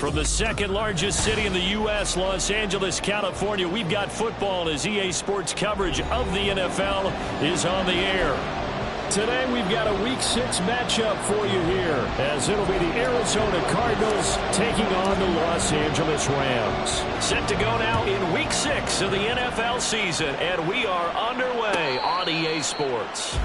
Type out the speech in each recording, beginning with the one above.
From the second largest city in the U.S., Los Angeles, California, we've got football as EA Sports coverage of the NFL is on the air. Today we've got a Week 6 matchup for you here, as it'll be the Arizona Cardinals taking on the Los Angeles Rams. Set to go now in Week 6 of the NFL season, and we are underway on EA Sports.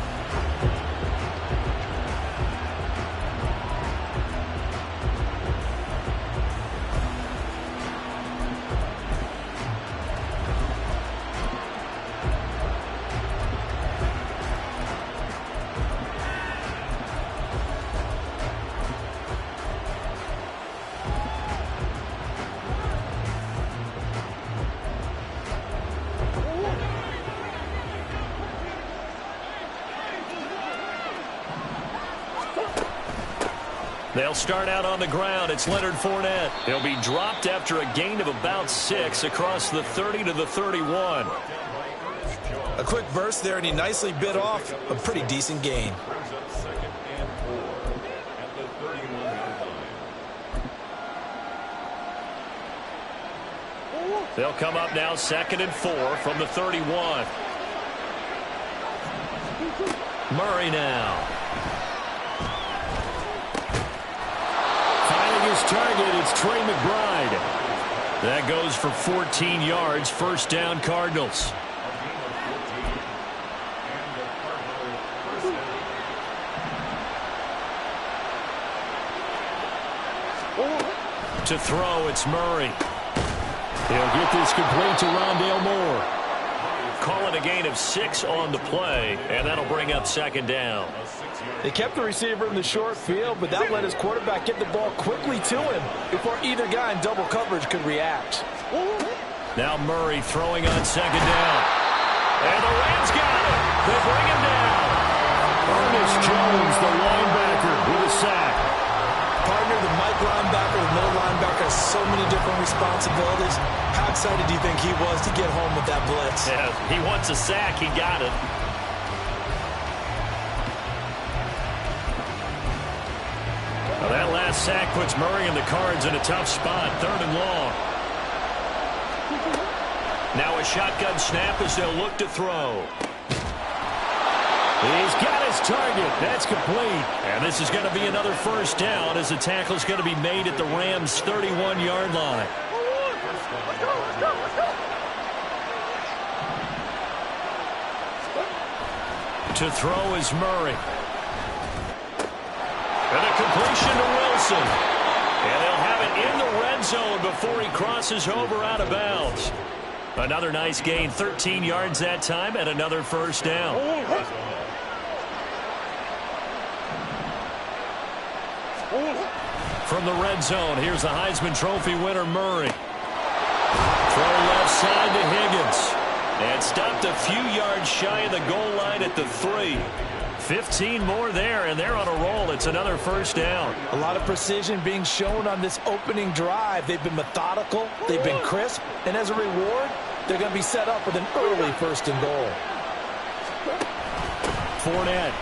They'll start out on the ground. It's Leonard Fournette. He'll be dropped after a gain of about 6 across the 30 to the 31. A quick burst there, and he nicely bit off a pretty decent gain. They'll come up now 2nd and 4 from the 31. Murray now. His target, it's Trey McBride. That goes for 14 yards, first down Cardinals. To throw, it's Murray. He'll get this complete to Rondale Moore. Call it a gain of 6 on the play, and that'll bring up 2nd down. They kept the receiver in the short field, but that let his quarterback get the ball quickly to him before either guy in double coverage could react. Now Murray throwing on 2nd down. And the Rams got it. They bring him down. Ernest Jones, the linebacker, with a sack. Partner, the Mike linebacker, the middle linebacker has so many different responsibilities. How excited do you think he was to get home with that blitz? Yeah, he wants a sack. He got it. Well, that last sack puts Murray and the Cards in a tough spot, 3rd and long. Now a shotgun snap as they'll look to throw. He's got his target. That's complete. And this is going to be another first down as the tackle is going to be made at the Rams' 31-yard line. To throw is Murray. And a completion to Wilson. And they'll have it in the red zone before he crosses over out of bounds. Another nice gain, 13 yards that time, and another first down. From the red zone, here's the Heisman Trophy winner, Murray. Throw left side to Higgins. And stopped a few yards shy of the goal line at the 3. 15 more there, and they're on a roll. It's another first down. A lot of precision being shown on this opening drive. They've been methodical, they've been crisp, and as a reward, they're going to be set up with an early 1st and goal. Fournette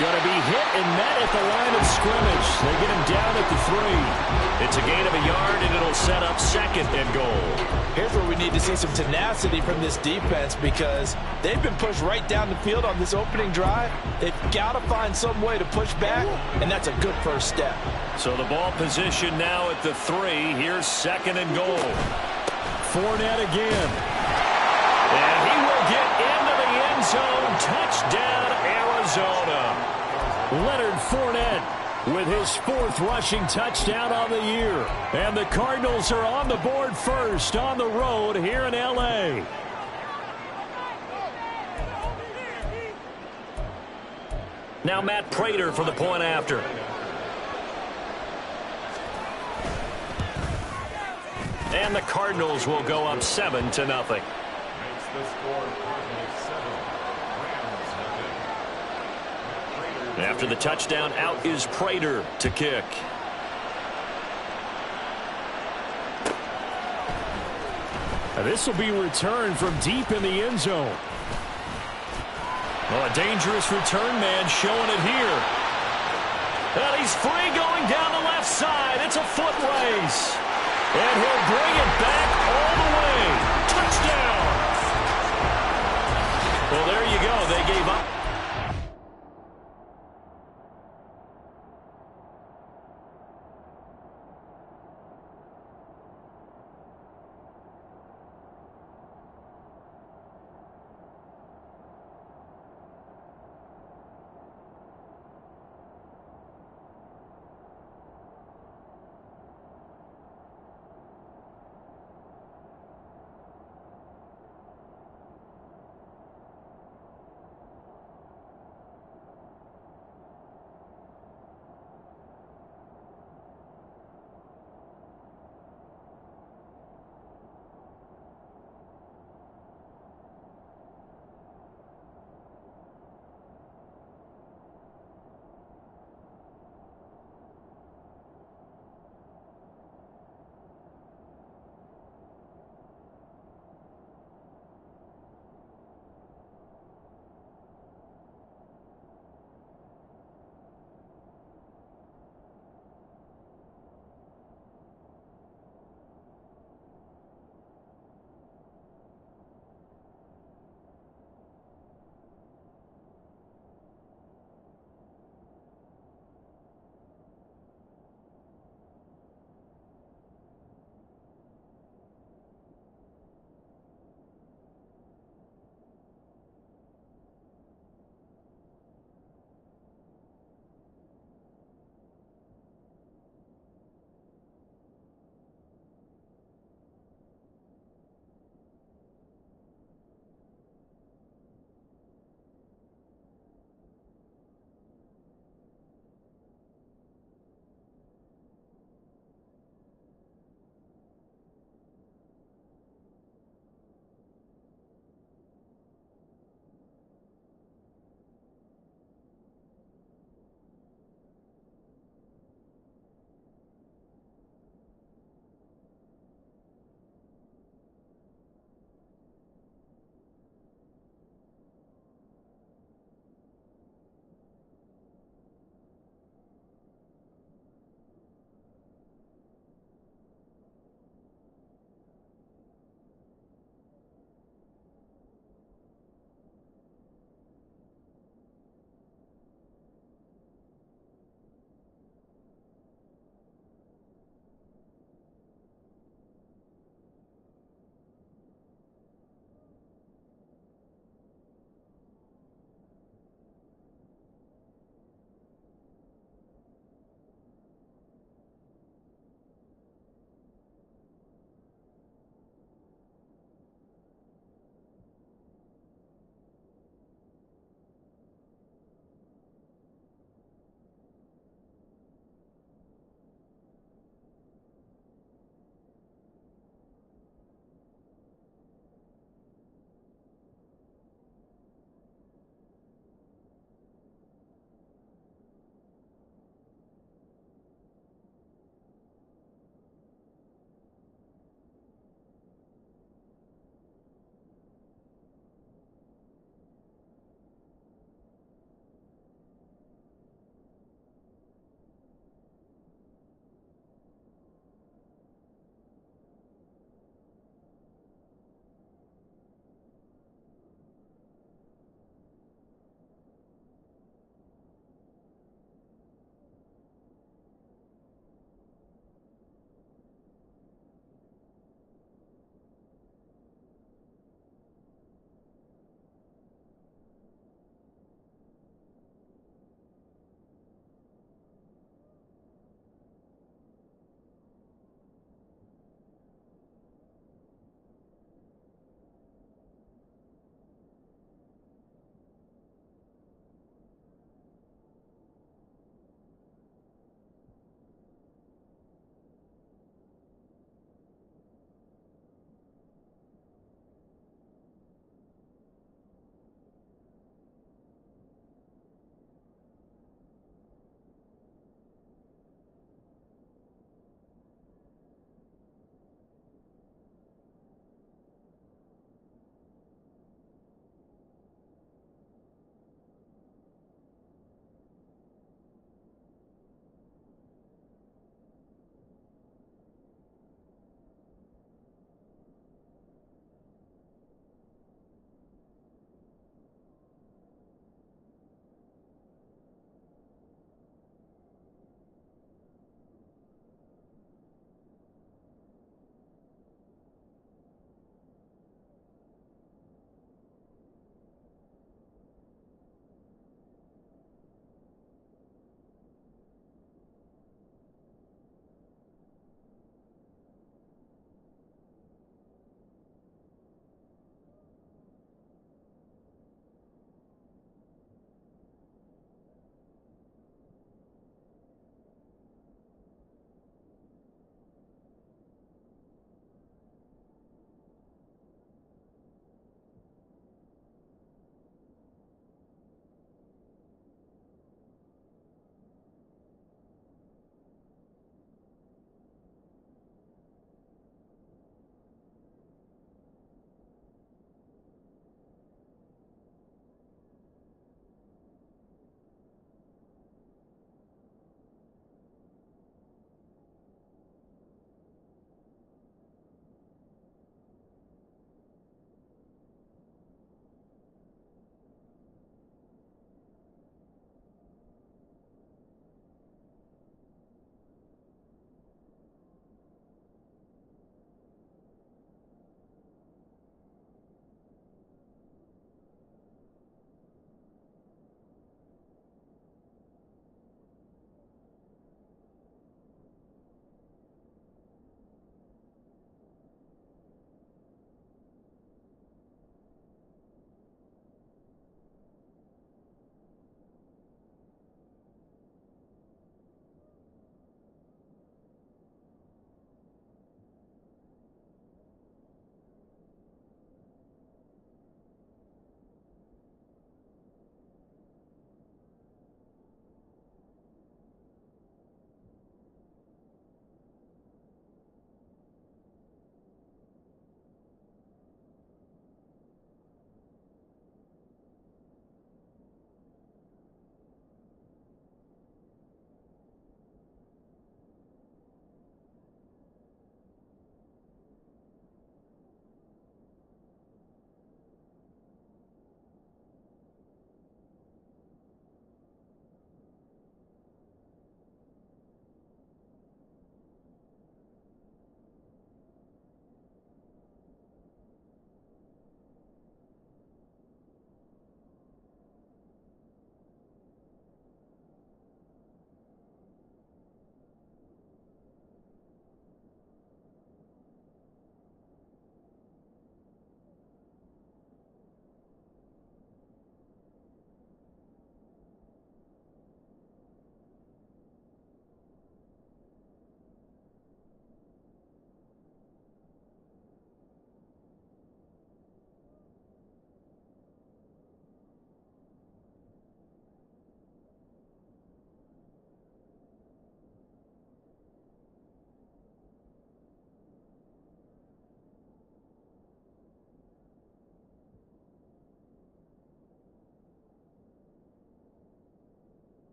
going to be hit and met at the line of scrimmage. They get him down at the 3. It's a gain of a yard, and it'll set up 2nd and goal. Here's where we need to see some tenacity from this defense, because they've been pushed right down the field on this opening drive. They've got to find some way to push back, and that's a good first step. So the ball position now at the 3. Here's 2nd and goal. Fournette again. And he will get into the end zone. Touchdown, Arizona. Leonard Fournette with his 4th rushing touchdown on the year. And the Cardinals are on the board first on the road here in L.A. Now Matt Prater for the point after. And the Cardinals will go up 7-0. After the touchdown, out is Prater to kick. And this will be returned from deep in the end zone. Well, a dangerous return man showing it here. And he's free going down the left side. It's a foot race. And he'll bring it back all the way. Touchdown. Well, there you go. They gave up.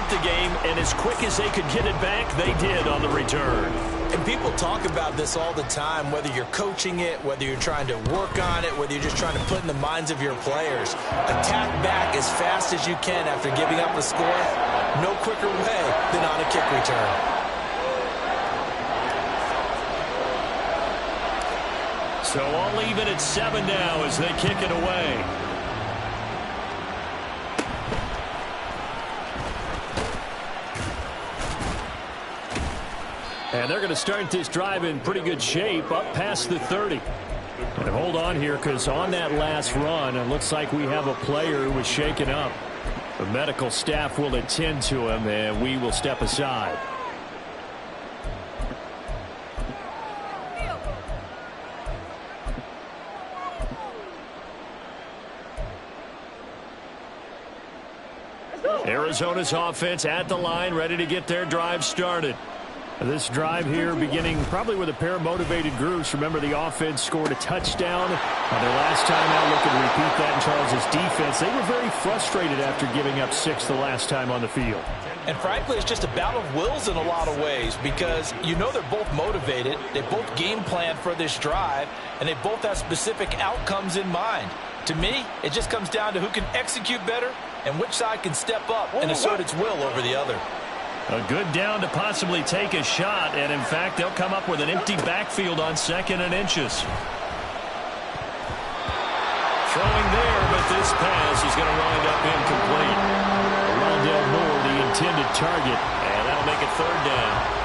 the game, and as quick as they could get it back, they did on the return. And people talk about this all the time, whether you're coaching it, whether you're trying to work on it, whether you're just trying to put in the minds of your players. Attack back as fast as you can after giving up a score. No quicker way than on a kick return. So all even at 7 now as they kick it away. And they're going to start this drive in pretty good shape up past the 30. And hold on here, because on that last run, it looks like we have a player who was shaken up. The medical staff will attend to him, and we will step aside. Arizona's offense at the line, ready to get their drive started. This drive here beginning probably with a pair of motivated groups. Remember, the offense scored a touchdown on their last time out. Looking to repeat that in Charles' defense. They were very frustrated after giving up 6 the last time on the field. And frankly, it's just a battle of wills in a lot of ways, because you know they're both motivated. They both game plan for this drive, and they both have specific outcomes in mind. To me, it just comes down to who can execute better and which side can step up and assert its will over the other. A good down to possibly take a shot, and in fact, they'll come up with an empty backfield on 2nd and inches. Throwing there, but this pass is going to wind up incomplete. Rondale Moore, the intended target, and that'll make it 3rd down.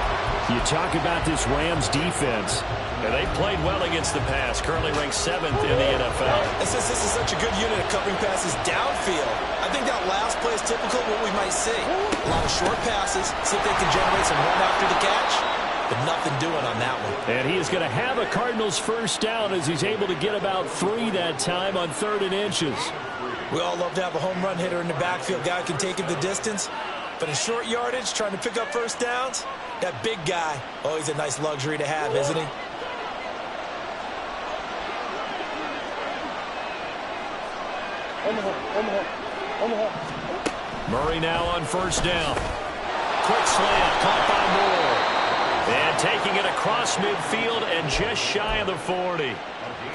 You talk about this Rams defense, and they played well against the pass, currently ranked 7th in the NFL. And since this is such a good unit of covering passes downfield, I think that last play is typical of what we might see. A lot of short passes, see if they can generate some run after the catch, but nothing doing on that one. And he is going to have a Cardinals 1st down as he's able to get about 3 that time on 3rd and inches. We all love to have a home run hitter in the backfield. Guy can take it the distance. But in short yardage, trying to pick up 1st downs, that big guy, oh, he's a nice luxury to have, isn't he? Murray now on 1st down. Quick slant, caught by Moore. And taking it across midfield and just shy of the 40.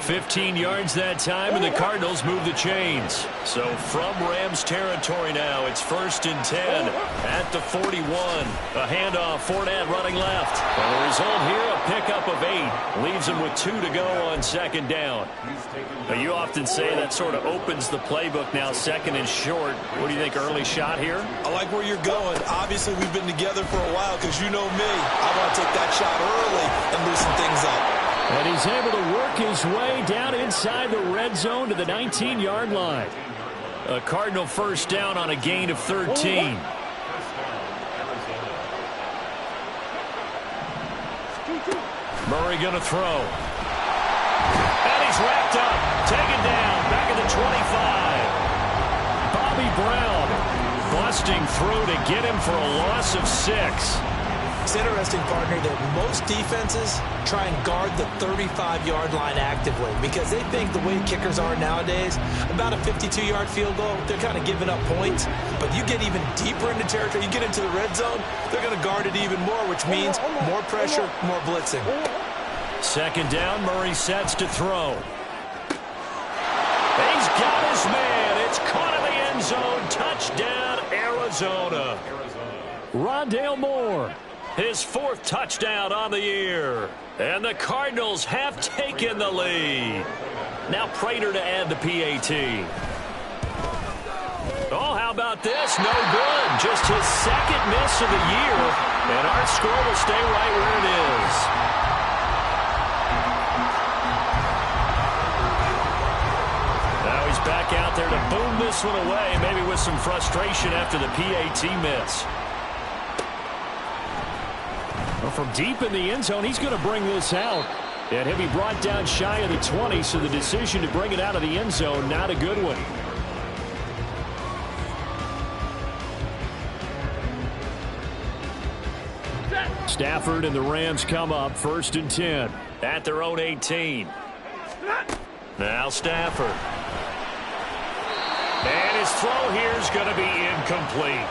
15 yards that time, and the Cardinals move the chains. So from Rams territory now, it's 1st and 10 at the 41. A handoff, Fournette running left. And the result here, a pickup of 8. Leaves him with 2 to go on 2nd down. Now, you often say that sort of opens the playbook now, 2nd and short. What do you think, early shot here? I like where you're going. Obviously, we've been together for a while, because you know me. I want to take that shot early and loosen things up. And he's able to work his way down inside the red zone to the 19-yard line. A Cardinal 1st down on a gain of 13. Murray going to throw. And he's wrapped up. Taken down. Back at the 25. Bobby Brown busting through to get him for a loss of 6. It's interesting, partner, that most defenses try and guard the 35-yard line actively, because they think the way kickers are nowadays, about a 52-yard field goal, they're kind of giving up points. But you get even deeper into territory, you get into the red zone, they're going to guard it even more, which means more pressure, more blitzing. 2nd down, Murray sets to throw. He's got his man. It's caught in the end zone. Touchdown, Arizona. Rondale Moore. His 4th touchdown on the year. And the Cardinals have taken the lead. Now Prater to add the PAT. Oh, how about this? No good. Just his 2nd miss of the year. And our score will stay right where it is. Now he's back out there to boom this one away, maybe with some frustration after the PAT miss. Well, from deep in the end zone, he's going to bring this out. And he'll be brought down shy of the 20, so the decision to bring it out of the end zone, not a good one. Stafford and the Rams come up 1st and 10 at their own 18. Now Stafford. And his throw here is going to be incomplete.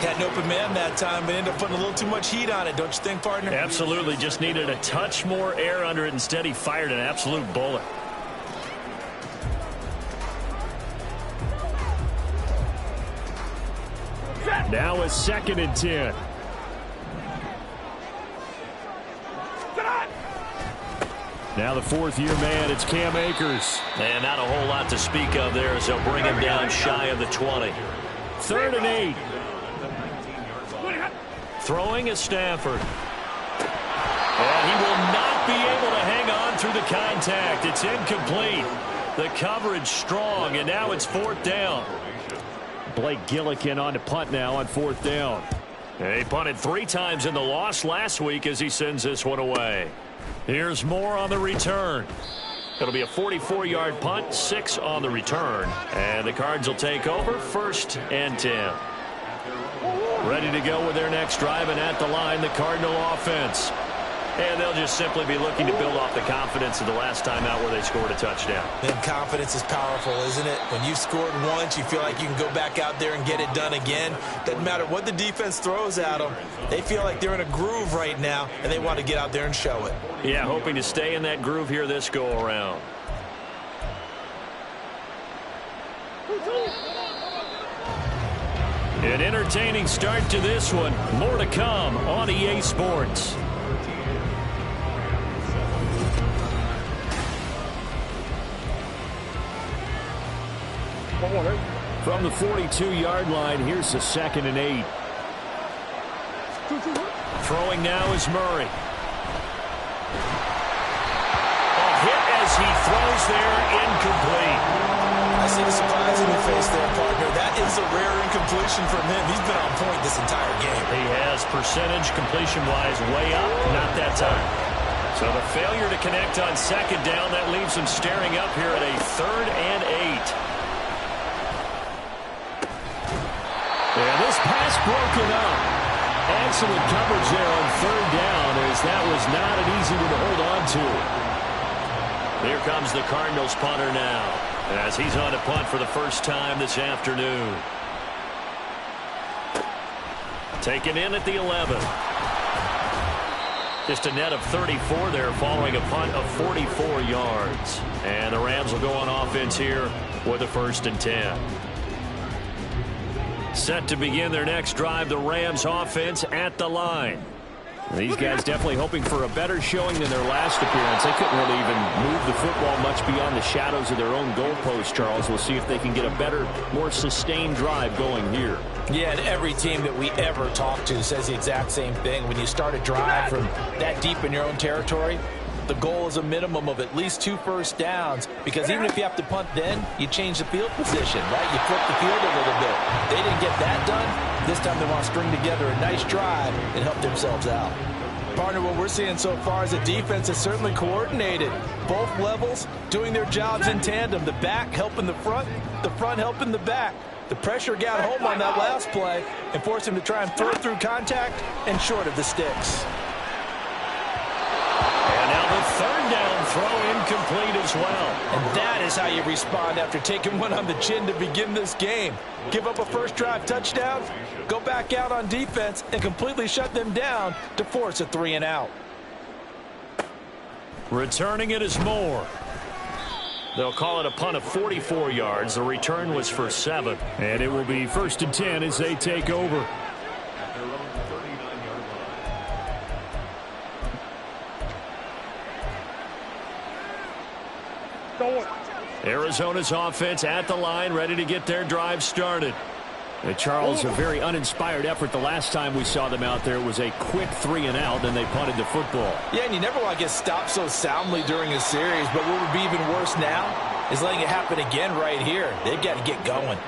Had an open man that time, but ended up putting a little too much heat on it, don't you think, partner? Absolutely. Just needed a touch more air under it. Instead, he fired an absolute bullet. Now a 2nd and 10. Now the 4th-year man, it's Cam Akers. And not a whole lot to speak of there as they'll bring him down shy of the 20. 3rd and 8. Throwing is Stafford. And he will not be able to hang on through the contact. It's incomplete. The coverage strong, and now it's 4th down. Blake Gillikin on to punt now on 4th down. He punted 3 times in the loss last week as he sends this one away. Here's Moore on the return. It'll be a 44-yard punt, 6 on the return. And the Cards will take over, 1st and 10. Ready to go with their next drive, and at the line, the Cardinal offense. And they'll just simply be looking to build off the confidence of the last time out where they scored a touchdown. And confidence is powerful, isn't it? When you've scored once, you feel like you can go back out there and get it done again. Doesn't matter what the defense throws at them. They feel like they're in a groove right now, and they want to get out there and show it. Yeah, hoping to stay in that groove here this go-around. An entertaining start to this one. More to come on EA Sports. From the 42-yard line, here's the 2nd and 8. Throwing now is Murray. A hit as he throws there, incomplete. I see the surprise in your face there, partner. That is a rare incompletion from him. He's been on point this entire game. He has percentage completion-wise way up, not that time. So the failure to connect on 2nd down, that leaves him staring up here at a 3rd and 8. And this pass broken up. Excellent coverage there on 3rd down, as that was not an easy one to hold on to. Here comes the Cardinals punter now, as he's on to punt for the first time this afternoon. Taken in at the 11. Just a net of 34 there following a punt of 44 yards. And the Rams will go on offense here with a 1st and 10. Set to begin their next drive, the Rams offense at the line. These guys definitely hoping for a better showing than their last appearance. They couldn't really even move the football much beyond the shadows of their own goalpost, Charles. We'll see if they can get a better, more sustained drive going here. Yeah, and every team that we ever talk to says the exact same thing. When you start a drive from that deep in your own territory, the goal is a minimum of at least 2 first downs, because even if you have to punt then, you change the field position, right? You flip the field a little bit. They didn't get that done. This time they want to string together a nice drive and help themselves out. Partner, what we're seeing so far is the defense is certainly coordinated. Both levels doing their jobs in tandem. The back helping the front helping the back. The pressure got home on that last play and forced him to try and throw through contact and short of the sticks. And now the 3rd down throw incomplete as well. And that is how you respond after taking one on the chin to begin this game. Give up a first drive touchdown, go back out on defense, and completely shut them down to force a 3 and out. Returning it is Moore. They'll call it a punt of 44 yards. The return was for 7. And it will be 1st and 10 as they take over. Arizona's offense at the line, ready to get their drive started. Charles, a very uninspired effort the last time we saw them out there. It was a quick 3 and out, and they punted the football. Yeah, and you never want to get stopped so soundly during a series, but what would be even worse now is letting it happen again right here. They've got to get going.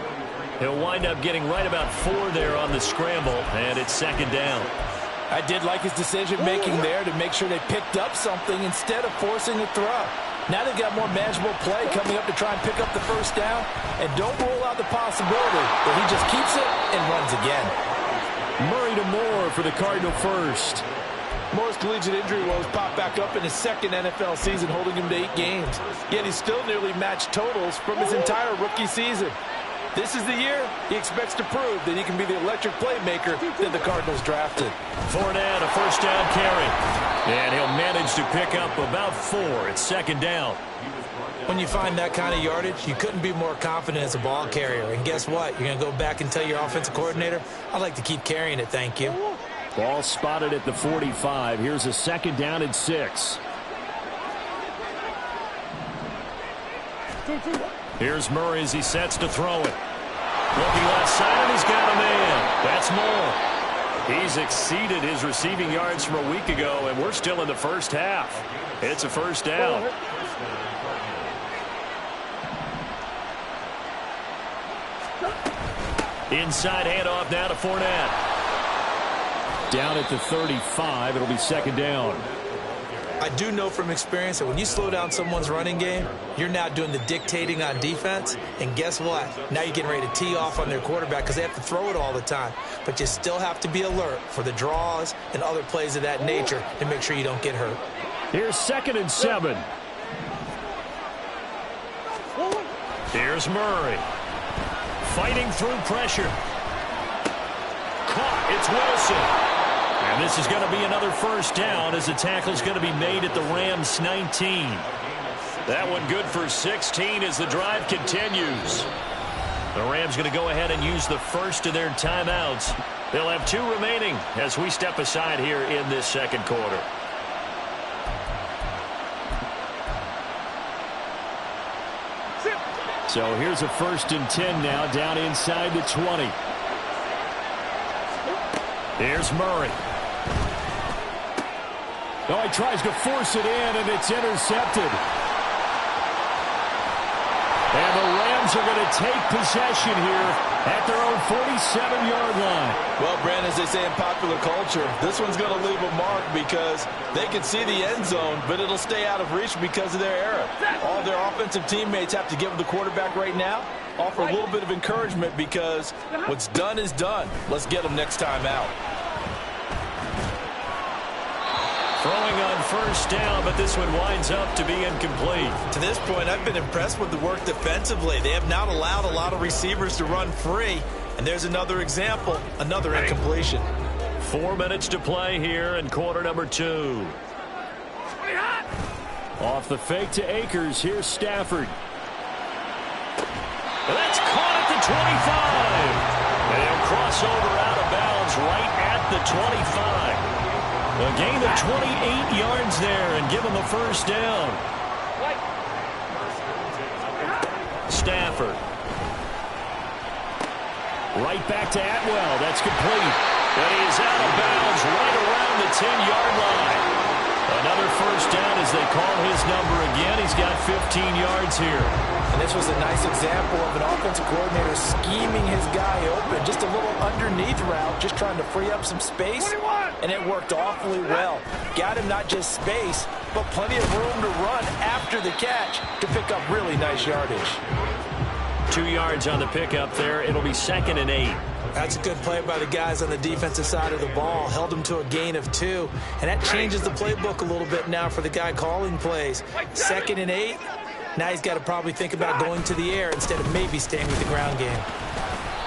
He'll wind up getting right about 4 there on the scramble, and it's 2nd down. I did like his decision-making there to make sure they picked up something instead of forcing a throw. Now they've got more manageable play coming up to try and pick up the first down, and don't rule out the possibility that he just keeps it and runs again. Murray to Moore for the Cardinal first. Moore's collegiate injury woes popped back up in his 2nd NFL season, holding him to 8 games. Yet he still nearly matched totals from his entire rookie season. This is the year he expects to prove that he can be the electric playmaker that the Cardinals drafted. Fournette, a first down carry. And he'll manage to pick up about 4. It's second down. When you find that kind of yardage, you couldn't be more confident as a ball carrier. And guess what? You're going to go back and tell your offensive coordinator, I'd like to keep carrying it, thank you. Ball spotted at the 45. Here's a second down and 6. Here's Murray as he sets to throw it. Looking left side, and he's got a man. That's Moore. He's exceeded his receiving yards from a week ago, and we're still in the first half. It's a first down. Inside handoff now to Fournette. Down at the 35, it'll be second down. I do know from experience that when you slow down someone's running game, you're now doing the dictating on defense. And guess what? Now you're getting ready to tee off on their quarterback because they have to throw it all the time. But you still have to be alert for the draws and other plays of that nature to make sure you don't get hurt. Here's second and 7. Here's Murray. Fighting through pressure. Caught. It's Wilson. And this is going to be another first down as the tackle's going to be made at the Rams 19. That one good for 16 as the drive continues. The Rams going to go ahead and use the first of their timeouts. They'll have 2 remaining as we step aside here in this second quarter. So here's a first and 10 now down inside the 20. Here's Murray. Oh, he tries to force it in, and it's intercepted. And the Rams are going to take possession here at their own 47-yard line. Well, Brandon, as they say in popular culture, this one's going to leave a mark because they can see the end zone, but it'll stay out of reach because of their error. All their offensive teammates have to give the quarterback right now, offer a little bit of encouragement because what's done is done. Let's get them next time out. Throwing on first down, but this one winds up to be incomplete. To this point, I've been impressed with the work defensively. They have not allowed a lot of receivers to run free. And there's another example, another incompletion. 4 minutes to play here in quarter number 2. Off the fake to Akers, here's Stafford. That's caught at the 25. And he'll cross over out of bounds right at the 25. A gain of 28 yards there and give him the first down. Stafford. Right back to Atwell. That's complete. And he's out of bounds right around the 10-yard line. Another first down as they call his number again. He's got 15 yards here. And this was a nice example of an offensive coordinator scheming his guy open. Just a little underneath route, just trying to free up some space. And it worked awfully well. Got him not just space, but plenty of room to run after the catch to pick up really nice yardage. 2 yards on the pickup there. It'll be second and 8. That's a good play by the guys on the defensive side of the ball. Held him to a gain of 2. And that changes the playbook a little bit now for the guy calling plays. Second and 8. Now he's got to probably think about going to the air instead of maybe staying with the ground game.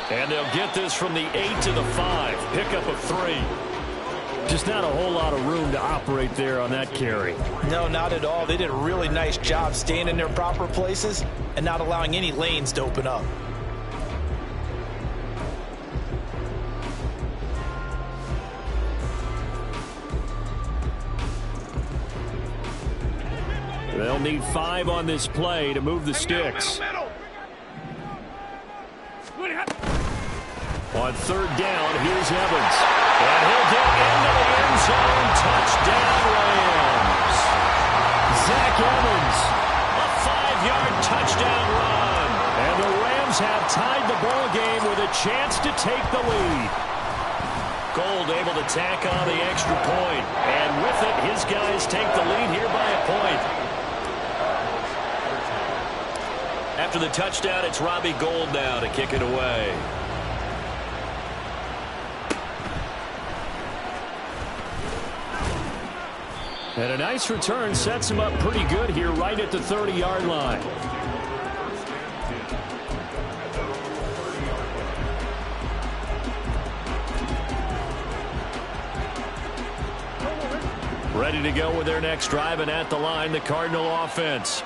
And they'll get this from the 8 to the 5. Pickup of 3. Just not a whole lot of room to operate there on that carry. No, not at all. They did a really nice job staying in their proper places and not allowing any lanes to open up. They'll need 5 on this play to move the sticks. On third down, here's Evans. And he'll get into the end zone. Touchdown, Rams. Zach Evans, a 5-yard touchdown run. And the Rams have tied the ball game with a chance to take the lead. Gold able to tack on the extra point. And with it, his guys take the lead here by a point. After the touchdown, it's Robbie Gould now to kick it away. And a nice return sets him up pretty good here right at the 30-yard line. Ready to go with their next drive, and at the line, the Cardinal offense.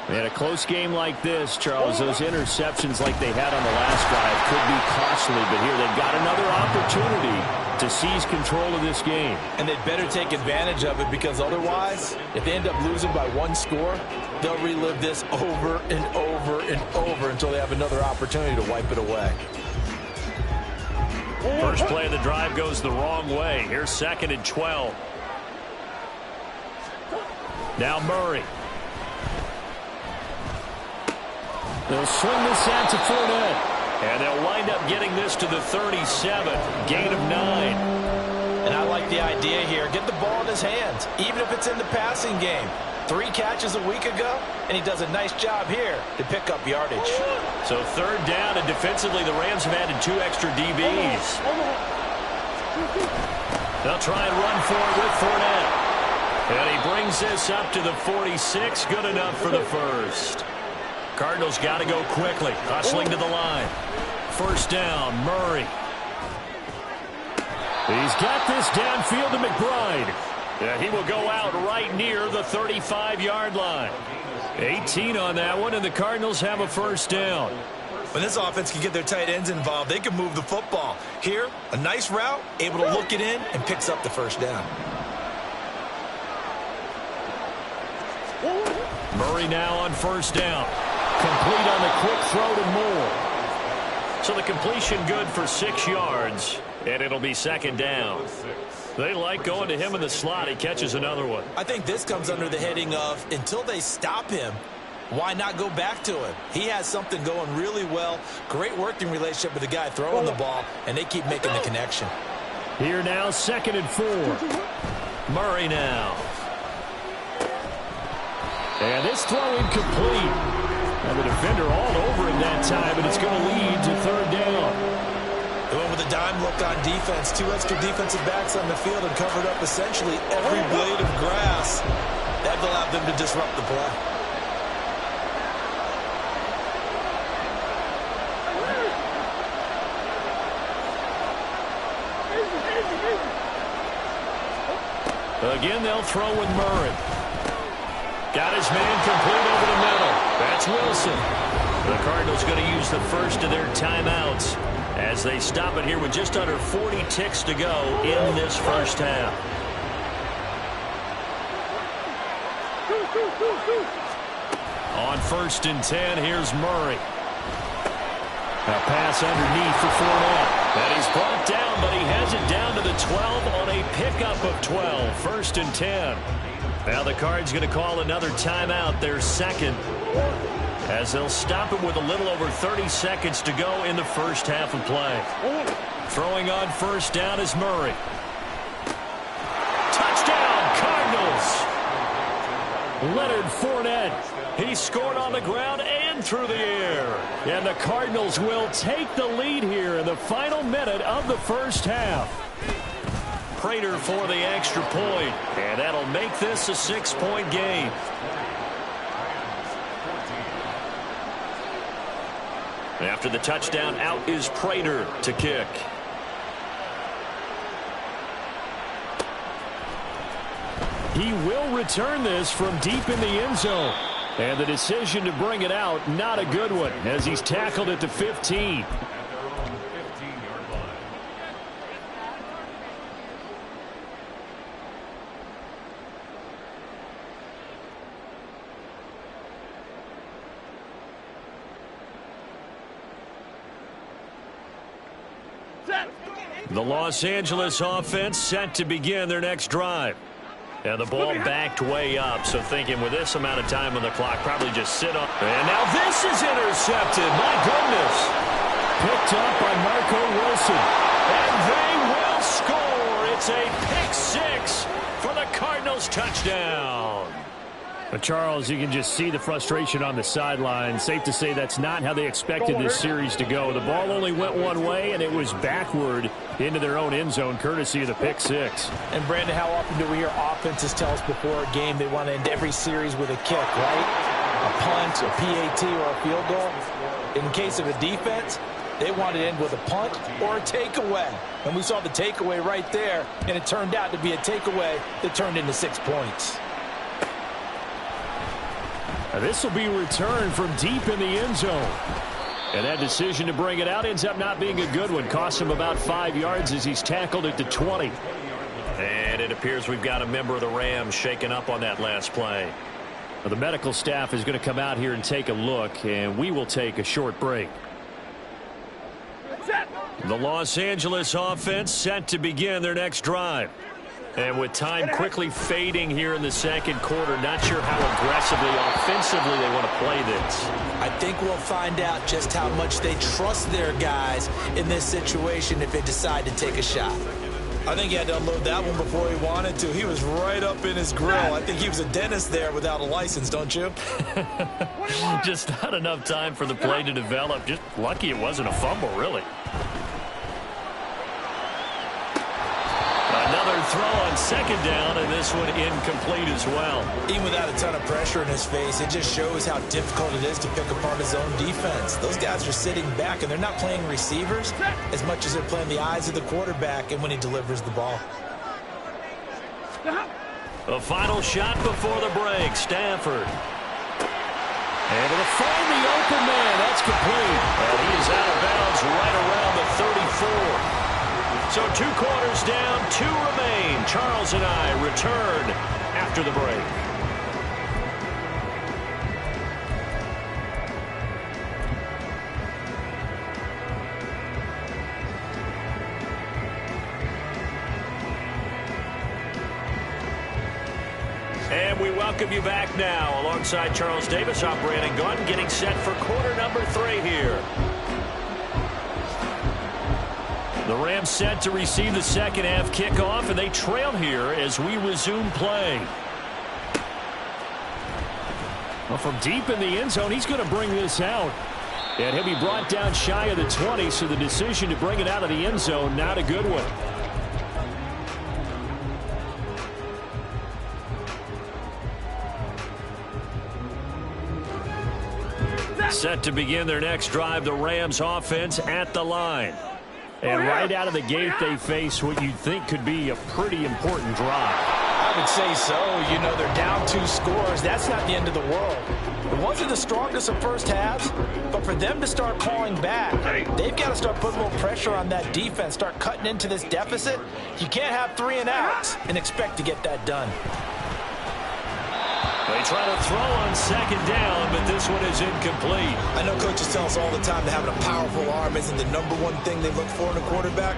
In a close game like this, Charles, those interceptions like they had on the last drive could be costly, but here they've got another opportunity to seize control of this game. And they'd better take advantage of it, because otherwise, if they end up losing by one score, they'll relive this over and over and over until they have another opportunity to wipe it away. First play of the drive goes the wrong way. Here's 2nd and 12. Now Murray. They'll swing this out to Fournette. And they'll wind up getting this to the 37. Gain of 9. And I like the idea here. Get the ball in his hands, even if it's in the passing game. 3 catches a week ago, and he does a nice job here to pick up yardage. So 3rd down, and defensively the Rams have added 2 extra DBs. They'll try and run for it with Fournette. And he brings this up to the 46. Good enough for the first. Cardinals got to go quickly, hustling to the line. 1st down, Murray. He's got this downfield to McBride. Yeah, he will go out right near the 35-yard line. 18 on that one, and the Cardinals have a 1st down. When this offense can get their tight ends involved, they can move the football. Here, a nice route, able to look it in, and picks up the 1st down. Murray now on 1st down. Complete on the quick throw to Moore. So the completion good for 6 yards, and it'll be 2nd down. They like going to him in the slot. He catches another one. I think this comes under the heading of, until they stop him, why not go back to him? He has something going really well. Great working relationship with the guy throwing the ball, and they keep making the connection. Here now, 2nd and 4. Murray now. And this throw incomplete. And the defender all over him that time, and it's going to lead to 3rd down. They went with a dime look on defense. 2 extra defensive backs on the field and covered up essentially every blade of grass. That allowed them to disrupt the play. Again, they'll throw with Murray. Got his man complete over the middle. That's Wilson. The Cardinals going to use the first of their timeouts as they stop it here with just under 40 ticks to go in this 1st half. On 1st and 10, here's Murray. A pass underneath for Fournette. And he's brought down, but he has it down to the 12 on a pickup of 12. 1st and 10. Now the Cards going to call another timeout, their 2nd, as they'll stop it with a little over 30 seconds to go in the 1st half of play. Throwing on 1st down is Murray. Touchdown, Cardinals! Leonard Fournette. He scored on the ground and through the air. And the Cardinals will take the lead here in the final minute of the 1st half. Prater for the extra point, and that'll make this a 6-point game. After the touchdown, out is Prater to kick. He will return this from deep in the end zone. And the decision to bring it out, not a good one, as he's tackled at the 15. The Los Angeles offense set to begin their next drive. And the ball backed way up, so thinking with this amount of time on the clock, probably just sit on. And now this is intercepted. My goodness. Picked up by Marco Wilson. And they will score. It's a pick 6 for the Cardinals touchdown. But Charles, you can just see the frustration on the sideline. Safe to say that's not how they expected this series to go. The ball only went one way, and it was backward into their own end zone, courtesy of the pick 6. And, Brandon, how often do we hear offenses tell us before a game they want to end every series with a kick, right? A punt, a PAT, or a field goal. In case of a defense, They wanted to end with a punt or a takeaway. And we saw the takeaway right there, and it turned out to be a takeaway that turned into 6 points. This will be returned from deep in the end zone. And that decision to bring it out ends up not being a good one. Cost him about 5 yards as he's tackled at the 20. And it appears we've got a member of the Rams shaken up on that last play. Well, the medical staff is going to come out here and take a look, and we will take a short break. The Los Angeles offense set to begin their next drive. And with time quickly fading here in the second quarter, not sure how aggressively, offensively they want to play this. I think we'll find out just how much they trust their guys in this situation if they decide to take a shot. I think he had to unload that one before he wanted to. He was right up in his grill. I think he was a dentist there without a license, don't you? Just not enough time for the play to develop. Just lucky it wasn't a fumble, really. Another throw on second down, and this one incomplete as well. Even without a ton of pressure in his face, it just shows how difficult it is to pick apart his own defense. Those guys are sitting back, and they're not playing receivers as much as they're playing the eyes of the quarterback and when he delivers the ball. A final shot before the break, Stafford. Able to find the open man. That's complete. And he is out of bounds right around the 34. So 2 quarters down, 2 remain. Charles and I return after the break. And we welcome you back now. Alongside Charles Davis, I'm Brandon Gunn, getting set for quarter number 3 here. The Rams set to receive the second half kickoff, and they trail here as we resume play. Well, from deep in the end zone, he's going to bring this out. And he'll be brought down shy of the 20, so the decision to bring it out of the end zone, not a good one. Set to begin their next drive, the Rams offense at the line. And right out of the gate, they face what you'd think could be a pretty important drive. I would say so. You know, they're down 2 scores. That's not the end of the world. It wasn't the strongest of first halves, but for them to start clawing back, they've got to start putting a little pressure on that defense, start cutting into this deficit. You can't have 3 and outs and expect to get that done. They try to throw on second down, but this one is incomplete. I know coaches tell us all the time that having a powerful arm isn't the #1 thing they look for in a quarterback.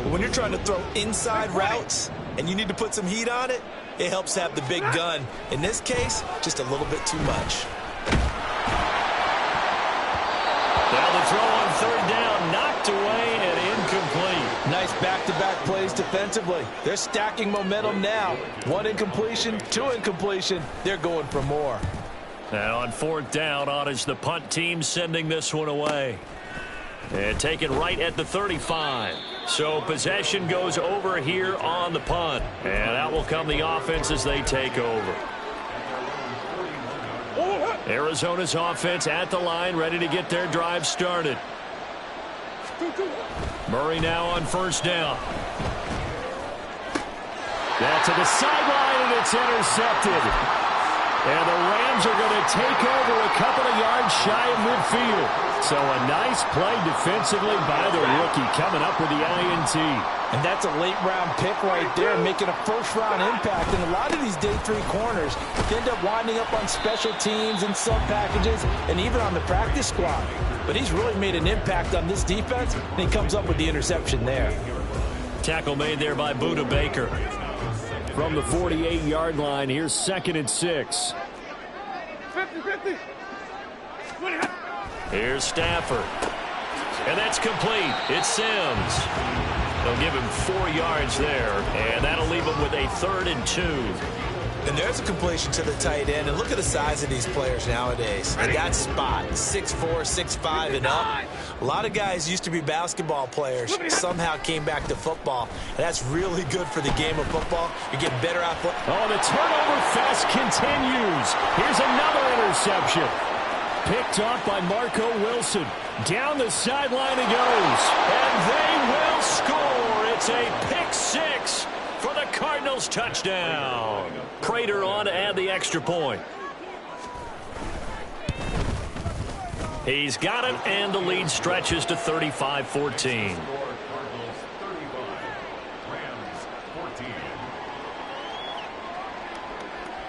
But when you're trying to throw inside routes and you need to put some heat on it, it helps to have the big gun. In this case, just a little bit too much. Now the throw on third down, knocked away and incomplete. Nice back-to-back plays defensively. They're stacking momentum now. 1 incompletion, 2 incompletion. They're going for more. And on fourth down, on is the punt team sending this one away. And taken right at the 35. So possession goes over here on the punt. And out will come the offense as they take over. Arizona's offense at the line, ready to get their drive started. Murray now on first down. That's to the sideline, and it's intercepted. And the Rams are going to take over a couple of yards shy of midfield. So a nice play defensively by the rookie, coming up with the INT. And that's a late-round pick right there, making a first-round impact. And a lot of these day 3 corners end up winding up on special teams and sub-packages and even on the practice squad. But he's really made an impact on this defense, and he comes up with the interception there. Tackle made there by Budda Baker. From the 48-yard line, here's 2nd and 6. 50-50. Here's Stafford. And that's complete. It's Sims. They'll give him 4 yards there, and that'll leave him with a 3rd and 2. And there's a completion to the tight end. And look at the size of these players nowadays. At that spot, 6'4", 6'5", and up. A lot of guys used to be basketball players, somehow came back to football. And that's really good for the game of football. You're getting better at football. Oh, the turnover fest continues. Here's another interception. picked off by Marco Wilson. Down the sideline he goes. And they will score. It's a pick six for the Cardinals touchdown. Prater on to add the extra point. He's got it, and the lead stretches to 35-14.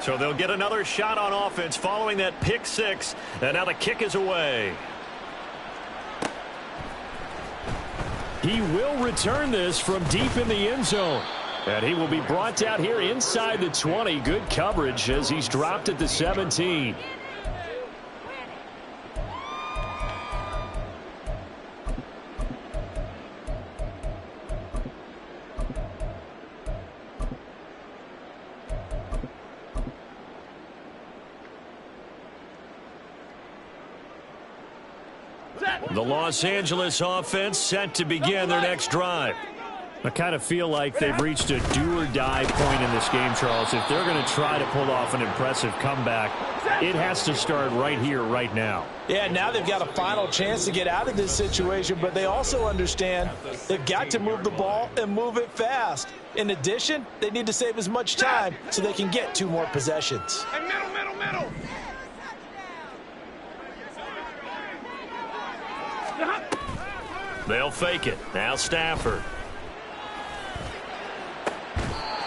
So they'll get another shot on offense following that pick six, and now the kick is away. He will return this from deep in the end zone. And he will be brought down here inside the 20. Good coverage as he's dropped at the 17. The Los Angeles offense set to begin their next drive. I kind of feel like they've reached a do-or-die point in this game, Charles. If they're going to try to pull off an impressive comeback, it has to start right here, right now. Yeah, now they've got a final chance to get out of this situation, but they also understand they've got to move the ball and move it fast. In addition, they need to save as much time so they can get 2 more possessions. Hey, middle. They'll fake it. Now Stafford.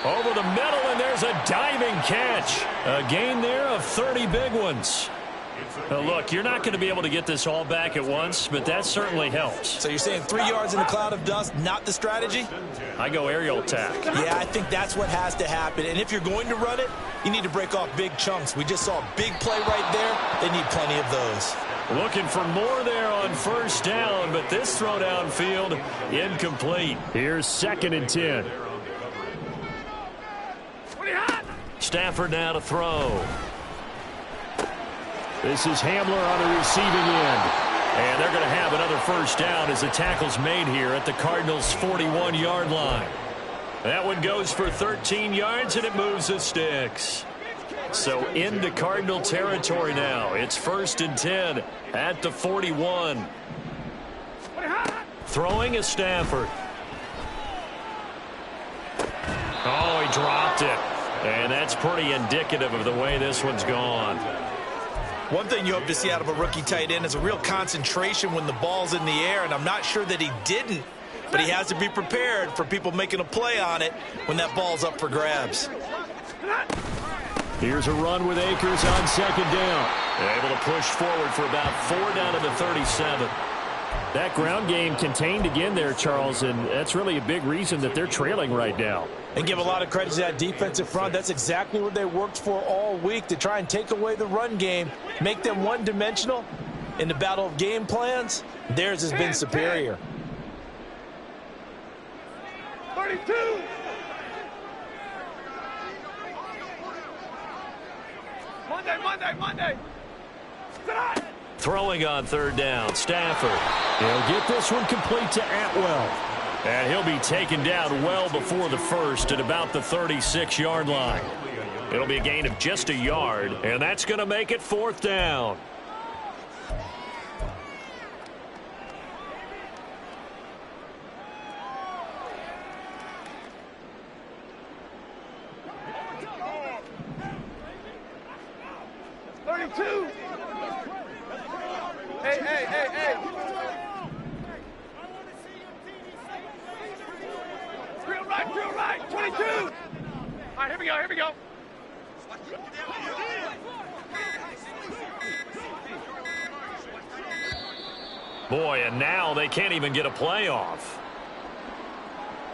Over the middle, and there's a diving catch. A gain there of 30 big ones. Now look, you're not going to be able to get this all back at once, but that certainly helps. So you're saying 3 yards in a cloud of dust, not the strategy? I go aerial attack. Yeah, I think that's what has to happen. And if you're going to run it, you need to break off big chunks. We just saw a big play right there. They need plenty of those. Looking for more there on first down, but this throw downfield incomplete. Here's 2nd and 10. Stafford now to throw. This is Hamler on the receiving end. And they're going to have another first down as the tackle's made here at the Cardinals' 41-yard line. That one goes for 13 yards, and it moves the sticks. So into Cardinal territory now. It's 1st and 10 at the 41. Throwing is Stafford. Oh, he dropped it. And that's pretty indicative of the way this one's gone. One thing you hope to see out of a rookie tight end is a real concentration when the ball's in the air, and I'm not sure that he didn't, but he has to be prepared for people making a play on it when that ball's up for grabs. Here's a run with Akers on 2nd down. Able to push forward for about 4 down to the 37. That ground game contained again there, Charles, and that's really a big reason that they're trailing right now. And give a lot of credit to that defensive front. That's exactly what they worked for all week, to try and take away the run game, make them one-dimensional. In the battle of game plans, theirs has been superior. 32. Monday. Throwing on 3rd down, Stafford. He'll get this one complete to Atwell. And he'll be taken down well before the first at about the 36-yard line. It'll be a gain of just a yard, and that's going to make it 4th down. Hey. Drill right. 22. All right, here we go. Boy, and now they can't even get a play off.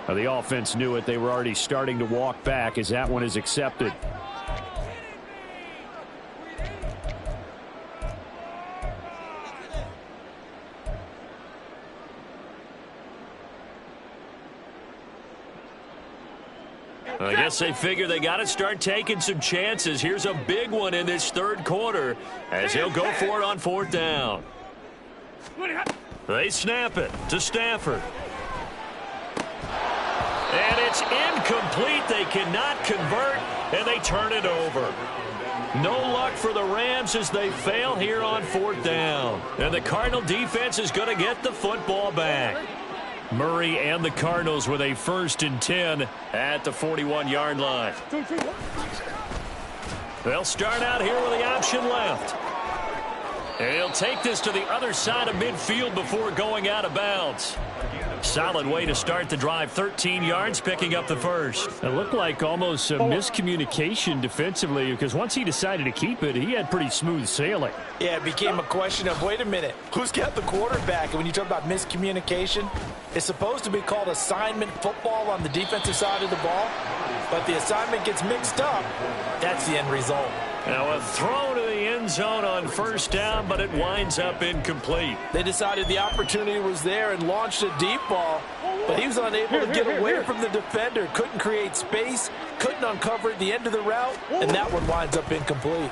The offense knew it. They were already starting to walk back as that one is accepted. I guess they figure they got to start taking some chances. Here's a big one in this 3rd quarter as he'll go for it on 4th down. They snap it to Stafford. And it's incomplete. They cannot convert, and they turn it over. No luck for the Rams as they fail here on 4th down. And the Cardinal defense is going to get the football back. Murray and the Cardinals with a 1st and 10 at the 41-yard line. They'll start out here with the option left. And he'll take this to the other side of midfield before going out of bounds. Solid way to start the drive. 13 yards, picking up the first. It looked like almost a miscommunication defensively, because once he decided to keep it, he had pretty smooth sailing. Yeah, it became a question of, wait a minute, who's got the quarterback? And when you talk about miscommunication, it's supposed to be called assignment football on the defensive side of the ball, but the assignment gets mixed up. That's the end result. Now a throw to the end zone on 1st down, but it winds up incomplete. They decided the opportunity was there and launched a deep ball, but he was unable to get away from the defender, couldn't create space, couldn't uncover at the end of the route, and that one winds up incomplete.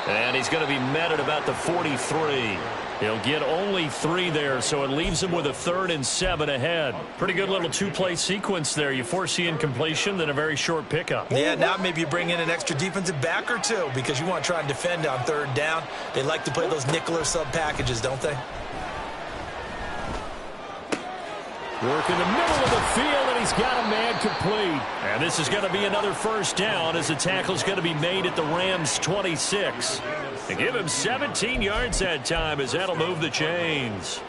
And he's going to be met at about the 43. He'll get only 3 there, so it leaves him with a 3rd and 7 ahead. Pretty good little 2-play sequence there. You force the incompletion, then a very short pickup. Yeah, now maybe you bring in an extra defensive back or two because you want to try and defend on 3rd down. They like to play those nickel or sub packages, don't they? Work in the middle of the field, and he's got a man complete. And this is going to be another 1st down as the tackle's going to be made at the Rams' 26. They give him 17 yards that time as that'll move the chains.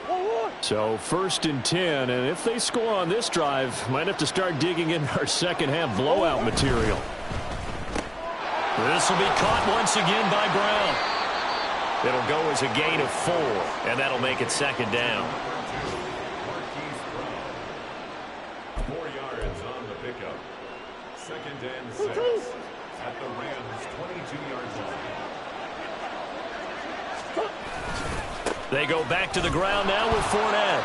So 1st and 10, and if they score on this drive, might have to start digging in our second-half blowout material. This will be caught once again by Brown. It'll go as a gain of 4, and that'll make it 2nd down. 4 yards on the pickup. 2nd and 6 at the Rams' 22-yard line. They go back to the ground now with Fournette.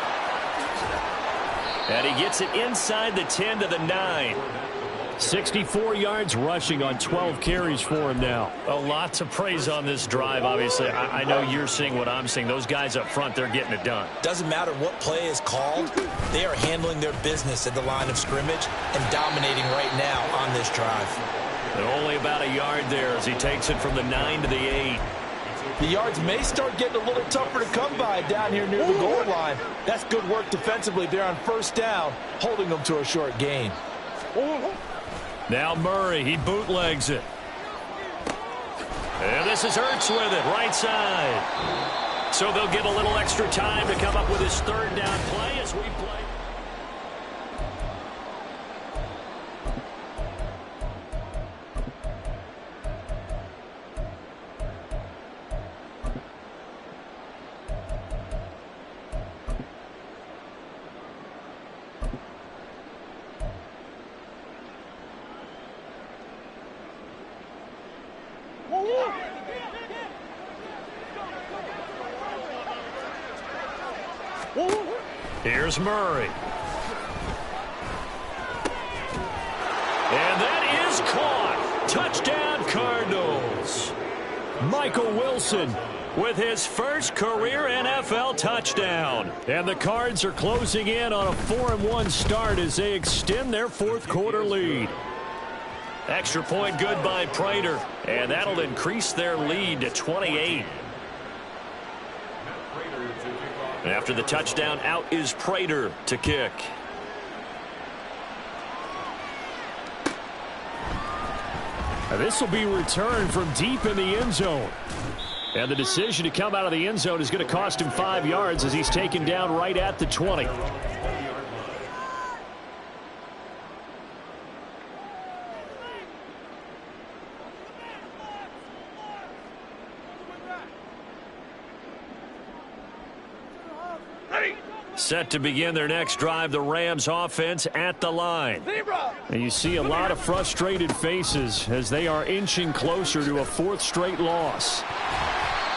And he gets it inside the 10 to the 9. 64 yards rushing on 12 carries for him now. A lot to praise on this drive, obviously. I know you're seeing what I'm seeing. Those guys up front, they're getting it done. Doesn't matter what play is called. They are handling their business at the line of scrimmage and dominating right now on this drive. And only about a yard there as he takes it from the 9 to the 8. The yards may start getting a little tougher to come by down here near the goal line. That's good work defensively there on 1st down, holding them to a short gain. Now Murray, he bootlegs it. And this is Ertz with it, right side. So they'll get a little extra time to come up with his 3rd down play as we play. Here's Murray. And that is caught. Touchdown, Cardinals. Michael Wilson with his first career NFL touchdown. And the Cards are closing in on a 4-1 start as they extend their 4th quarter lead. Extra point good by Prater. And that'll increase their lead to 28. After the touchdown, out is Prater to kick. This will be returned from deep in the end zone. And the decision to come out of the end zone is going to cost him 5 yards as he's taken down right at the 20. Set to begin their next drive, the Rams offense at the line. And you see a lot of frustrated faces as they are inching closer to a 4th straight loss.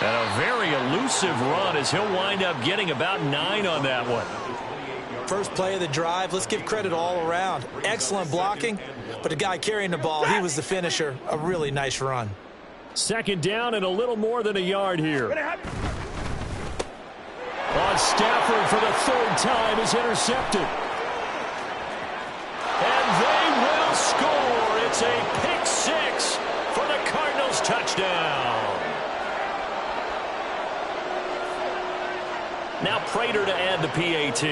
And a very elusive run as he'll wind up getting about 9 on that one. First play of the drive, let's give credit all around. Excellent blocking, but the guy carrying the ball, he was the finisher. A really nice run. 2nd down and a little more than a yard here. On Stafford for the 3rd time is intercepted. And they will score. It's a pick 6 for the touchdown. Now Prater to add the PAT.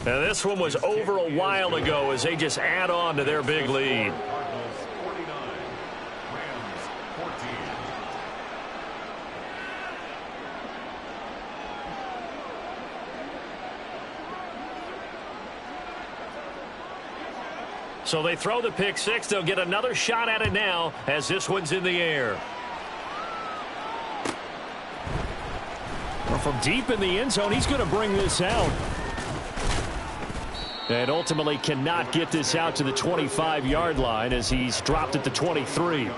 Now this one was over a while ago as they just add on to their big lead. Cardinals 49, Rams 14. So they throw the pick six. They'll get another shot at it now as this one's in the air. Well, from deep in the end zone, he's going to bring this out. And ultimately cannot get this out to the 25-yard line as he's dropped at the 23.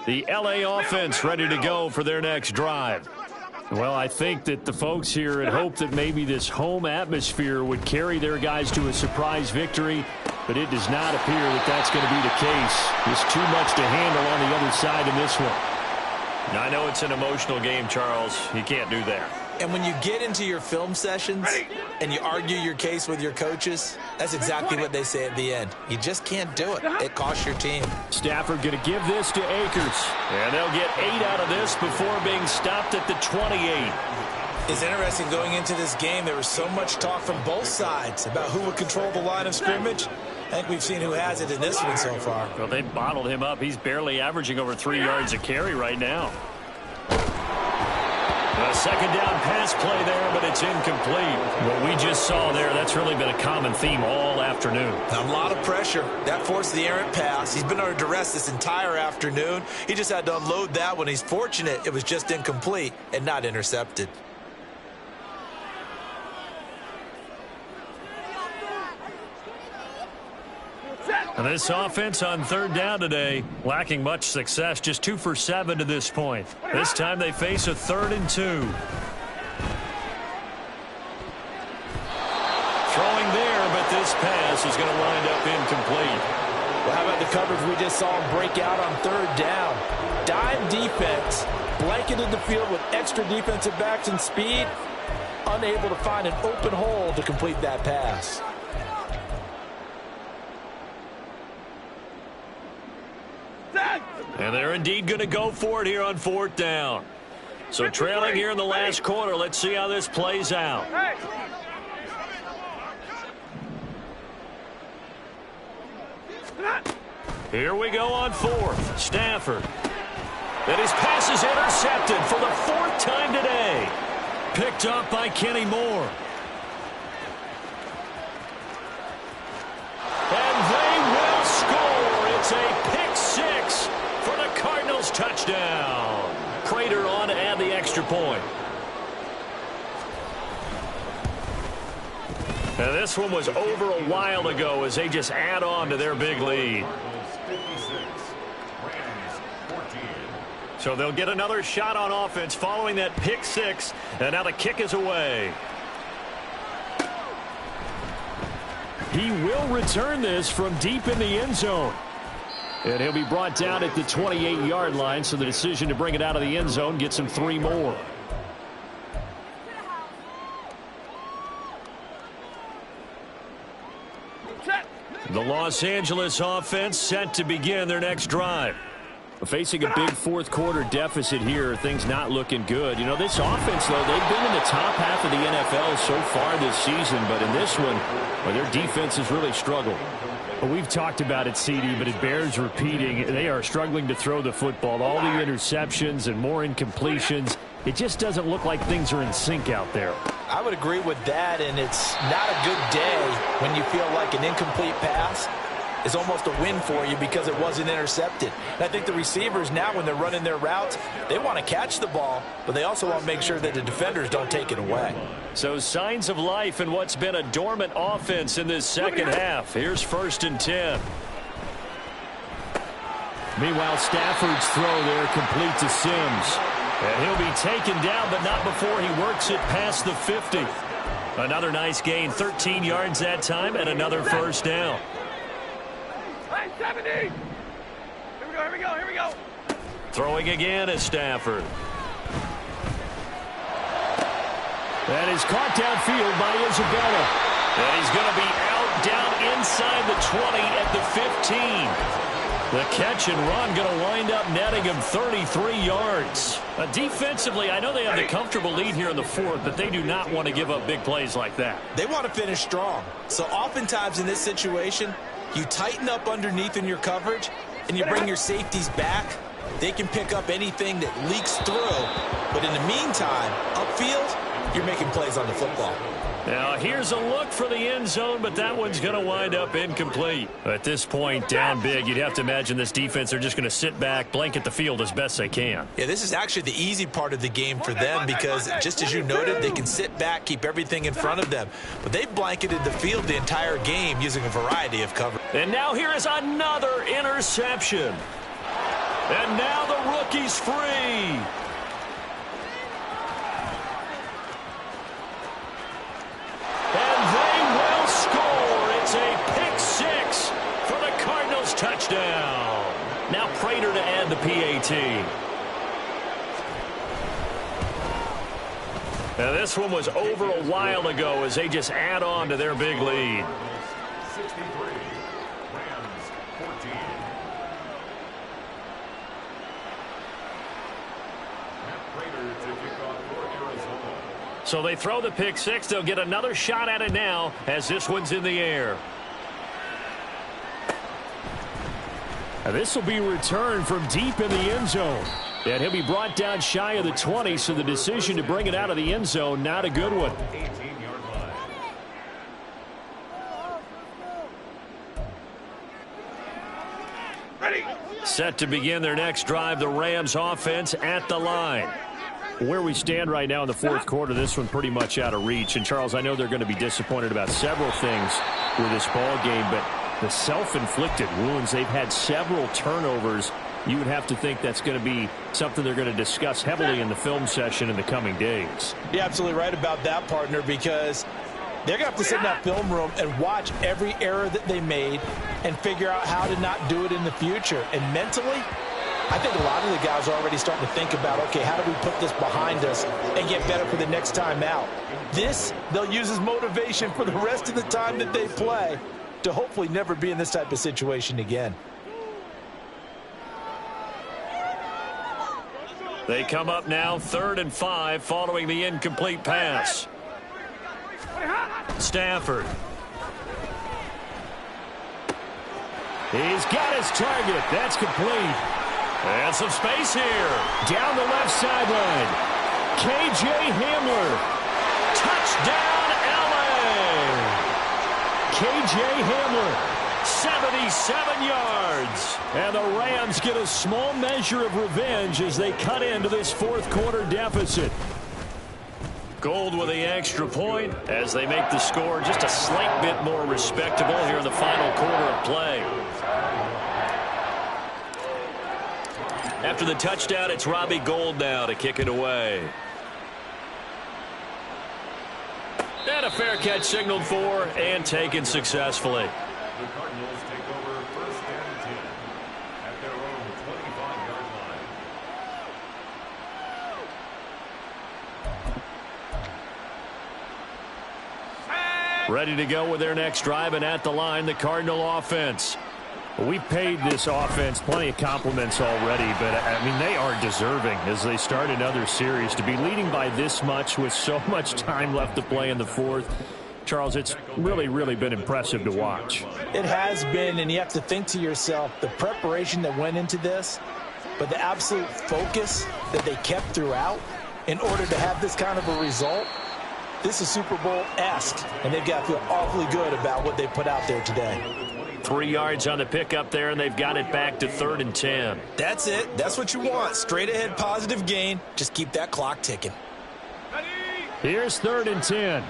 The LA offense ready to go for their next drive. Well, I think that the folks here had hoped that maybe this home atmosphere would carry their guys to a surprise victory, but it does not appear that that's going to be the case. There's too much to handle on the other side in this one. I know it's an emotional game, Charles. You can't do that. And when you get into your film sessions and you argue your case with your coaches, that's exactly what they say at the end. You just can't do it. It costs your team. Stafford going to give this to Akers. And they'll get 8 out of this before being stopped at the 28. It's interesting going into this game. There was so much talk from both sides about who would control the line of scrimmage. I think we've seen who has it in this one so far. Well, they bottled him up. He's barely averaging over 3 yards a carry right now. A second down pass play there, but it's incomplete. What we just saw there, that's really been a common theme all afternoon. A lot of pressure. That forced the errant pass. He's been under duress this entire afternoon. He just had to unload that one. He's fortunate it was just incomplete and not intercepted. And this offense on third down today, lacking much success, just 2 for 7 to this point. This time they face a 3rd and 2. Throwing there, but this pass is going to wind up incomplete. Well, how about the coverage we just saw him break out on third down? Dime defense, blanketed the field with extra defensive backs and speed, unable to find an open hole to complete that pass. And they're indeed going to go for it here on 4th down. So trailing here in the last quarter, let's see how this plays out. Here we go on 4th. Stafford. And his pass is intercepted for the 4th time today. Picked up by Kenny Moore. And they will score. It's a pick 6 for the Cardinals touchdown. Prater on to add the extra point. Now this one was over a while ago as they just add on to their big lead. 56, Rams 14. So they'll get another shot on offense following that pick 6. And now the kick is away. He will return this from deep in the end zone. And he'll be brought down at the 28-yard line, so the decision to bring it out of the end zone gets him 3 more. The Los Angeles offense set to begin their next drive. Facing a big 4th quarter deficit here, things not looking good. You know, this offense, though, they've been in the top half of the NFL so far this season, but in this one, well, their defense has really struggled. Well, we've talked about it, CD, but it bears repeating. They are struggling to throw the football. All the interceptions and more incompletions. It just doesn't look like things are in sync out there. I would agree with that, and it's not a good day when you feel like an incomplete pass is almost a win for you because it wasn't intercepted. And I think the receivers now, when they're running their routes, they want to catch the ball, but they also want to make sure that the defenders don't take it away. So signs of life in what's been a dormant offense in this second half. Here's 1st and 10. Meanwhile, Stafford's throw there complete to Sims. And he'll be taken down, but not before he works it past the 50. Another nice gain, 13 yards that time, and another first down. 70. Here we go. Throwing again is Stafford. That is caught downfield by Isabella. And he's going to be out down inside the 20 at the 15. The catch and run going to wind up netting him 33 yards. Defensively, I know they have the comfortable lead here in the 4th, but they do not want to give up big plays like that. They want to finish strong. So oftentimes in this situation, you tighten up underneath in your coverage, and you bring your safeties back. They can pick up anything that leaks through. But in the meantime, upfield, you're making plays on the football. Now, here's a look for the end zone, but that one's going to wind up incomplete. At this point, down big, you'd have to imagine this defense are just going to sit back, blanket the field as best they can. Yeah, this is actually the easy part of the game for them because, just as you noted, they can sit back, keep everything in front of them. But they've blanketed the field the entire game using a variety of cover. And now here is another interception. And now the rookie's free. Touchdown. Now Prater to add the PAT. Now this one was over a while ago as they just add on to their big lead. 63, Rams 14. Matt Prater to kick off for Arizona. So they throw the pick six. They'll get another shot at it now as this one's in the air. This will be returned from deep in the end zone. And he'll be brought down shy of the 20, so the decision to bring it out of the end zone, not a good one. 18-yard line. Ready. Set to begin their next drive, the Rams offense at the line. Where we stand right now in the 4th quarter, this one pretty much out of reach. And, Charles, I know they're going to be disappointed about several things with this ball game, but the self-inflicted wounds, they've had several turnovers. You would have to think that's going to be something they're going to discuss heavily in the film session in the coming days. You're absolutely right about that, partner, because they're going to have to sit in that film room and watch every error that they made and figure out how to not do it in the future. And mentally, I think a lot of the guys are already starting to think about, okay, how do we put this behind us and get better for the next time out? This, they'll use as motivation for the rest of the time that they play to hopefully never be in this type of situation again. They come up now 3rd and 5 following the incomplete pass. Stafford. He's got his target. That's complete. And some space here. Down the left sideline. KJ Hamler. Touchdown, LA. KJ Hamler, 77 yards. And the Rams get a small measure of revenge as they cut into this 4th quarter deficit. Gold with the extra point as they make the score just a slight bit more respectable here in the final quarter of play. After the touchdown, it's Robbie Gould now to kick it away. And a fair catch signaled for and taken successfully. The Cardinals take over 1st and 10 at their own 25-yard line. Ready to go with their next drive, and at the line, the Cardinal offense. We paid this offense plenty of compliments already, but, I mean, they are deserving as they start another series. To be leading by this much with so much time left to play in the 4th, Charles, it's really been impressive to watch. It has been, and you have to think to yourself, the preparation that went into this, but the absolute focus that they kept throughout in order to have this kind of a result. This is Super Bowl-esque, and they've got to feel awfully good about what they put out there today. 3 yards on the pickup there, and they've got it back to 3rd and 10. That's it. That's what you want. Straight ahead, positive gain. Just keep that clock ticking. Here's 3rd and 10.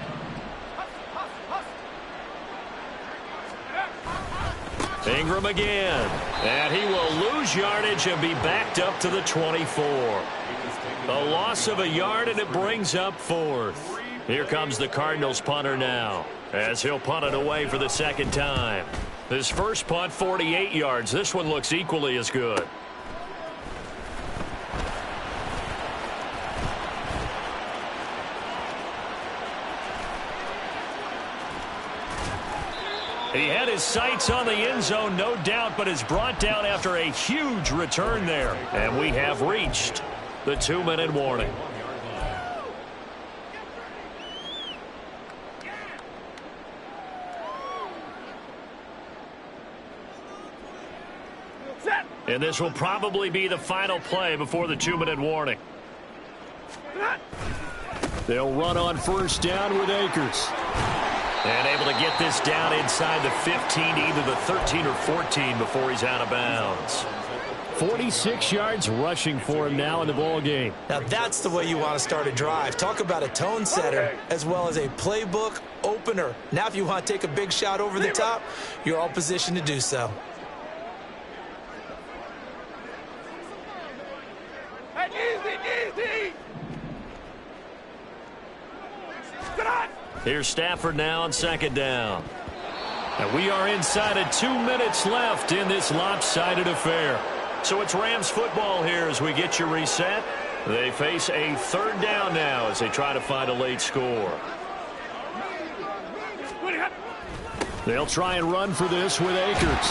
Ingram again. And he will lose yardage and be backed up to the 24. A loss of a yard, and it brings up 4th. Here comes the Cardinals punter now, as he'll punt it away for the 2nd time. His first punt, 48 yards. This one looks equally as good. He had his sights on the end zone, no doubt, but is brought down after a huge return there. And we have reached the 2-minute warning. And this will probably be the final play before the 2-minute warning. They'll run on 1st down with Akers. And able to get this down inside the 15 to either the 13 or 14 before he's out of bounds. 46 yards rushing for him now in the ball game. Now that's the way you want to start a drive. Talk about a tone setter as well as a playbook opener. Now if you want to take a big shot over the top, you're all positioned to do so. Easy. Here's Stafford now on 2nd down. And we are inside of 2 minutes left in this lopsided affair. So it's Rams football here as we get you reset. They face a 3rd down now as they try to find a late score. They'll try and run for this with Akers.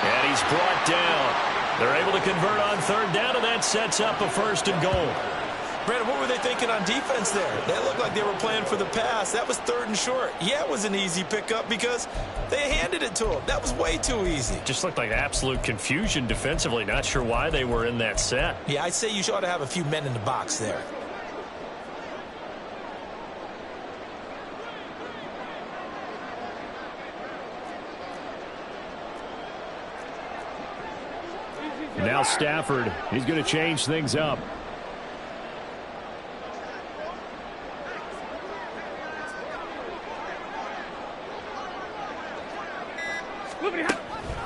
And he's brought down. They're able to convert on 3rd down, and that sets up a 1st and goal. Brandon, what were they thinking on defense there? That looked like they were playing for the pass. That was 3rd and short. Yeah, it was an easy pickup because they handed it to him. That was way too easy. Just looked like absolute confusion defensively. Not sure why they were in that set. Yeah, I'd say you ought to have a few men in the box there. Now Stafford, he's going to change things up.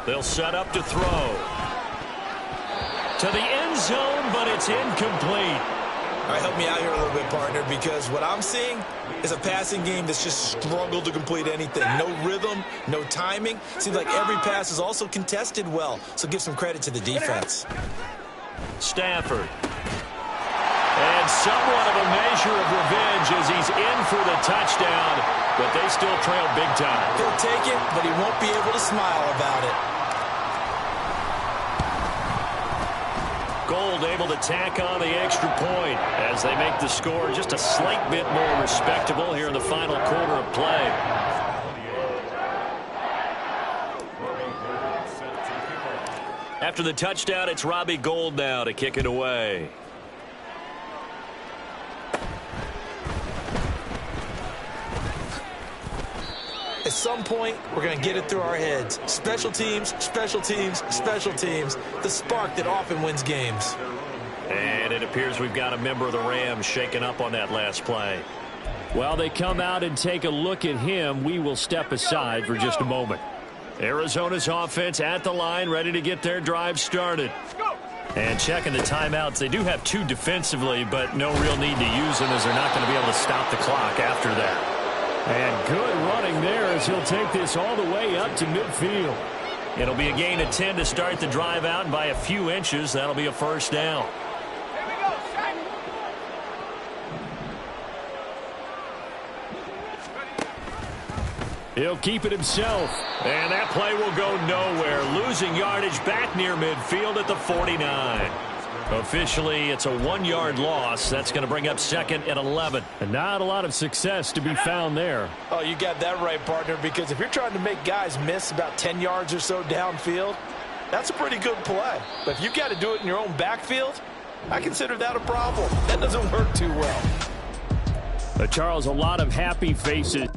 They'll set up to throw. To the end zone, but it's incomplete. All right, help me out here a little bit, partner, because what I'm seeing is a passing game that's just struggled to complete anything. No rhythm, no timing. Seems like every pass is also contested well, so give some credit to the defense. Stafford. And somewhat of a measure of revenge as he's in for the touchdown, but they still trail big time. He'll take it, but he won't be able to smile about it. Gold able to tack on the extra point as they make the score just a slight bit more respectable here in the final quarter of play. After the touchdown, it's Robbie Gould now to kick it away. At some point, we're going to get it through our heads. Special teams, special teams, special teams. The spark that often wins games. And it appears we've got a member of the Rams shaken up on that last play. While they come out and take a look at him, we will step aside for just a moment. Arizona's offense at the line, ready to get their drive started. And checking the timeouts. They do have 2 defensively, but no real need to use them as they're not going to be able to stop the clock after that. And good running there as he'll take this all the way up to midfield. It'll be a gain of 10 to start the drive out, and by a few inches, that'll be a 1st down. He'll keep it himself. And that play will go nowhere. Losing yardage back near midfield at the 49. Officially, it's a 1-yard loss. That's going to bring up 2nd and 11. And not a lot of success to be found there. Oh, you got that right, partner, because if you're trying to make guys miss about 10 yards or so downfield, that's a pretty good play. But if you've got to do it in your own backfield, I consider that a problem. That doesn't work too well. Charles, a lot of happy faces.